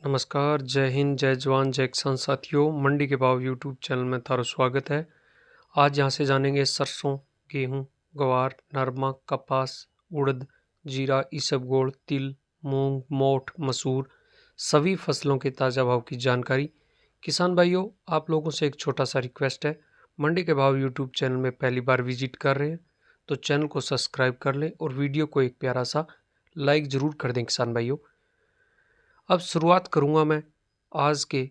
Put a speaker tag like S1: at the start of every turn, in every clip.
S1: नमस्कार, जय हिंद, जय जवान, जय किसान साथियों। मंडी के भाव यूट्यूब चैनल में थारो स्वागत है। आज यहाँ से जानेंगे सरसों, गेहूं, ग्वार, नरमा, कपास, उड़द, जीरा, इसबगोल, तिल, मूंग, मोठ, मसूर सभी फसलों के ताज़ा भाव की जानकारी। किसान भाइयों, आप लोगों से एक छोटा सा रिक्वेस्ट है। मंडी के भाव यूट्यूब चैनल में पहली बार विजिट कर रहे हैं तो चैनल को सब्सक्राइब कर लें और वीडियो को एक प्यारा सा लाइक ज़रूर कर दें। किसान भाइयों, अब शुरुआत करूंगा मैं आज के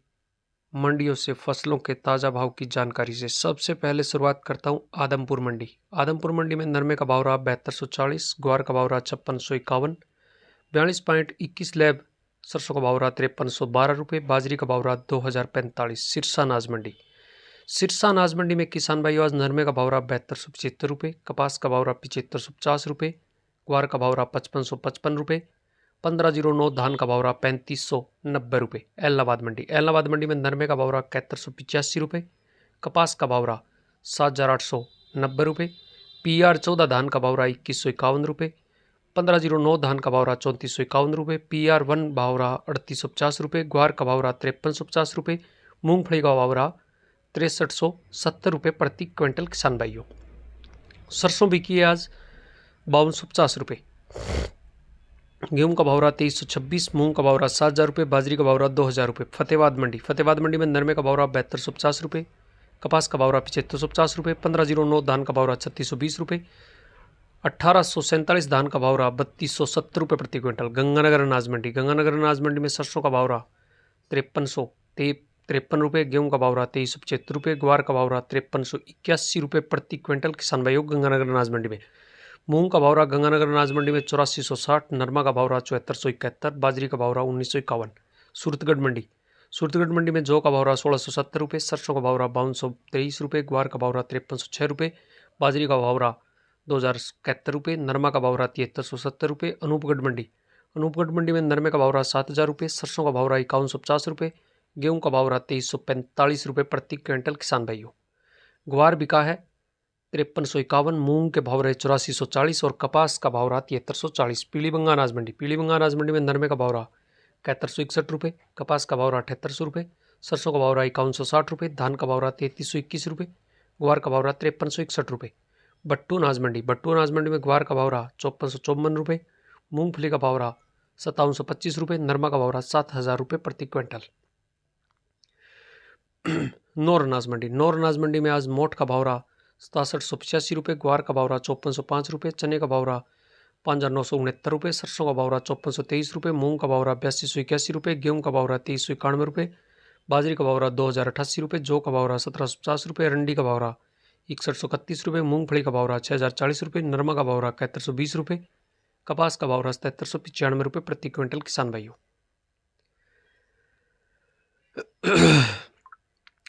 S1: मंडियों से फसलों के ताज़ा भाव की जानकारी से। सबसे पहले शुरुआत करता हूं आदमपुर मंडी। आदमपुर मंडी में नरमे का भाव रहा 7240, ग्वार का भाव रहा 5651, 42.21 लैब सरसों का भाव रहा 5312 रुपये, बाजरी का भाव रहा 2045। सिरसा अनाज मंडी। सिरसा अनाज मंडी में किसान भाई आज नरमे का भाव रहा 7275 रुपये, कपास का भाव रहा 7550 रुपये, ग्वार का भाव रहा 5555 रुपये, 1509 धान का भाव रहा 3590 रुपये। एलनाबाद मंडी। एलनाबाद मंडी में नरमे का भाव रहा 7185 रुपये, कपास का भाव रहा 7890 रुपये, PR 14 धान का भाव रहा 2151 रुपये, 1509 धान का भाव रहा 3451 रुपये, PR 1 भाव रहा 3850 रुपये, ग्वार का भाव रहा 5350 रुपये, मूंगफली का भाव रहा 6370 रुपये प्रति क्विंटल। किसान भाइयों, सरसों बिकी है आज 5250 रुपये, गेहूं का भाव रहा 2326, मूंग का भाव रहा 7000 रुपये, बाजरी का भाव रहा 2000 रुपये। फतेहाबाद मंडी। फतेहाबाद मंडी में नरमे का भाव रहा 7250 रुपये, कपास का भाव रहा 7550 रुपये, 1509 धान का भाव रहा 3620 रुपये, 1847 धान का भाव रहा 3270 रुपये प्रति क्विंटल। गंगानगर अनाज मंडी। गंगानगर अनाज मंडी में सरसों का भाव रहा 5353 रुपये, गेहूं का भाव रहा 2375 रुपये, ग्वार का भाव रहा 5381 रुपये प्रति क्विंटल। किसान भाइयों, गंगानगर अनाज मंडी में मूंग का भाव रहा गंगानगर अनाज मंडी में 8460, नरमा का भाव रहा 7471, बाजरी का भाव रहा 1951। सूरतगढ़ मंडी। सूरतगढ़ मंडी में जौ का भाव रहा 1670 रुपये, सरसों का भाव रहा 5223 रुपये, ग्वार का भाव रहा 5306 रुपये, बाजरी का भाव रहा 2071 रुपये, नरमा का भाव रहा 7370 रुपये। अनूपगढ़ मंडी। अनूपगढ़ मंडी में नरमे का भाव रहा 7000 रुपये, सरसों का भाव रहा 5150 रुपये, गेहूं का भाव रहा 2345 रुपये प्रति क्विंटल। किसान भाइयों, ग्वार बिका है 5351, मूंग के भाव रहे 8440 और कपास का भाव रहा 7340। पीलीबंगा अनाज मंडी। पीलीबंगा अनाज मंडी में नरमे का भाव रहा 7161 रुपये, कपास का भाव रहा 7800 रुपये, सरसों का भाव रहा 5160 रुपये, धान का भाव रहा 3321 रुपये, ग्वार का भाव रहा 5361 रुपये। बट्टू अनाज मंडी। बट्टू अनाज मंडी में ग्वार का भाव रहा 5454 रुपये, मूंगफली का भाव रहा 5725 रुपये, नरमा का भाव रहा 7000 रुपये प्रति क्विंटल। नौर अनाज मंडी। नौर अनाज मंडी में आज मोठ का भाव रहा 6785 रुपये, ग्वार का भाव रहा 5405 रुपये, चने का भाव रहा 5969 रुपये, सरसों का भाव रहा 5423 रुपये, मूंग का भाव रहा 8281 रुपये, गेहूं का भाव रहा 2391 रुपये, बाजरी का भाव रहा 2088 रुपये, जौ का भाव रहा 1750 रुपये, रंडी का भाव रहा 6131 रुपये, मूंगफली का भाव रहा 6040 रुपये, नरमा का भाव रहा 7120 रुपये, कपास का भाव रहा 7795 रुपये प्रति क्विंटल। किसान भाइयों,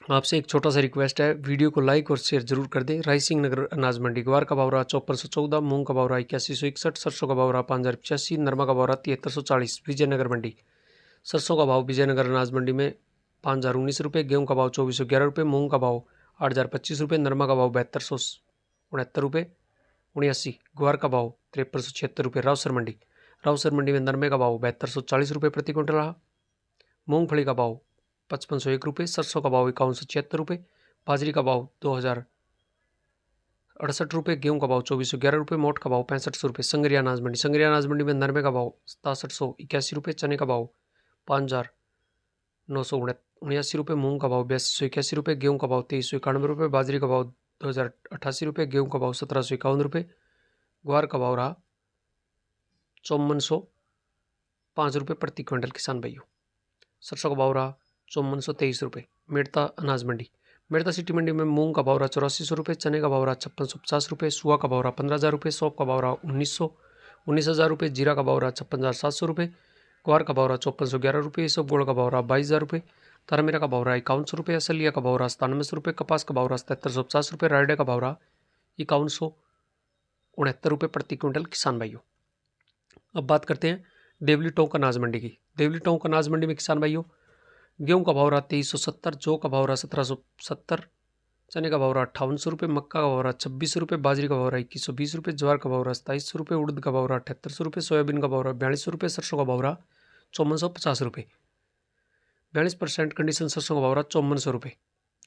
S1: आपसे एक छोटा सा रिक्वेस्ट है, वीडियो को लाइक और शेयर जरूर कर दें। रायसिंह नगर अनाज मंडी। ग्वार का भाव रहा 5414, मूंग का भाव रहा 8161, सरसों का भाव रहा 5085, नरमा का भाव रहा 7340। विजयनगर मंडी। सरसों का भाव विजयनगर अनाज मंडी में 5019 रुपये, गेहूं का भाव 2411 रुपये, मूंग का भाव 8025 रुपये, नरमा का भाव 7269 रुपये 79, ग्वार का भाव 5376 रुपये। रावसर मंडी। रावसर मंडी में नरमे का भाव 7240 रुपये प्रति क्विंटल रहा, मूंगफली का भाव 5501 रुपये, सरसों का भाव 5176 रुपये, बाजरी का भाव 2068 रुपये, गेहूं का भाव 2411 रुपये, मोठ का भाव 6500 रुपये। संगरिया अनाज मंडी। संगरिया अनाज मंडी में नरमे का भाव 6781 रुपये, चने का भाव 5979 रुपये, मूंग का भाव 8281 रुपये, गेहूं का भाव 2391 रुपये, बाजरी का भाव 2088 रुपये, गेहूं का भाव 1751 रुपये, ग्वार का भाव रहा 5405 रुपये प्रति क्विंटल। किसान भाइयों, सरसों का भाव रहा 5423 रुपये। मेड़ता अनाज मंडी। मेड़ता सिटी मंडी में मूंग का भाव रहा 8400 रुपये, चने का भाव रहा 5650 रुपये, सुआ का भाव रहा 15000 रुपये, सौंफ का भाव रहा 19,000 रुपये, जीरा का भाव रहा 56,700 रुपये, ग्वार का भाव रहा 5411 रुपये, इसबगोल का भाव रहा 22,000 रुपये, तारामीरा का भाव रहा 5100 रुपये, असलिया का भाव रहा 9700 रुपये, कपास का भाव रहा 7350 रुपये, रायडे का भाव रहा 5169 रुपये प्रति क्विंटल। किसान भाइयों, अब बात करते हैं देवली टोंक अनाज मंडी की। देवली टोंक अनाज मंडी में किसान भाइयों, गेहूं का भाव रहा 2370, जौ का भाव रहा 1770, चने का भाव रहा 5800 रुपये, मक्का का भाव रहा 2600 रुपये, बाजरी का भाव रहा 2120 रुपये, ज्वार का भाव रहा 2700 रुपये, उड़द का भाव रहा 7800 रुपये, सोयाबीन का भाव रहा 4200 रुपये, सरसों का भाव रहा 5450 रुपये। 42% कंडीशन सरसों का भाव रहा 5400 रुपये।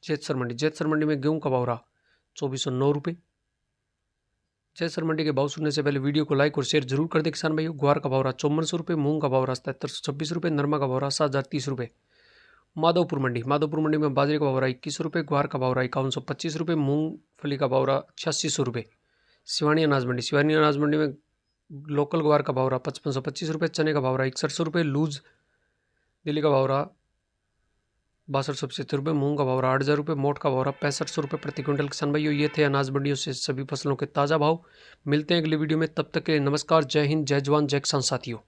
S1: जैतसर मंडी में गेहूं का भाव रहा 2409 रुपये। जैतसर मंडी के भाव सुनने से पहले वीडियो को लाइक और शेयर जरूर कर दे किसान भाइयों। ग्वार का भाव रहा 5400 रुपये, मूंग का भाव रहा 7726 रुपये, नरमा का भाव रहा 7030 रुपये। माधोपुर मंडी में बाजरे का भाव रहा 21 रुपये, ग्वार का भाव रहा 5125 रुपये, मूंगफली का भाव रहा 8600 रुपये। सिवानी अनाज मंडी में लोकल ग्वार का भाव रहा 5525 रुपये, चने का भाव रहा 6100 रुपये, लूज दिल्ली का भाव रहा 6275 रुपये, मूंग का भाव रहा 8000 रुपये, मोट का भाव रहा 6500 रुपये प्रति क्विंटल। किसान भाइयों, ये थे अनाज मंडियों से सभी फसलों के ताज़ा भाव। मिलते हैं अगली वीडियो में, तब तक के लिए नमस्कार। जय हिंद, जय जवान, जय किसान साथियों।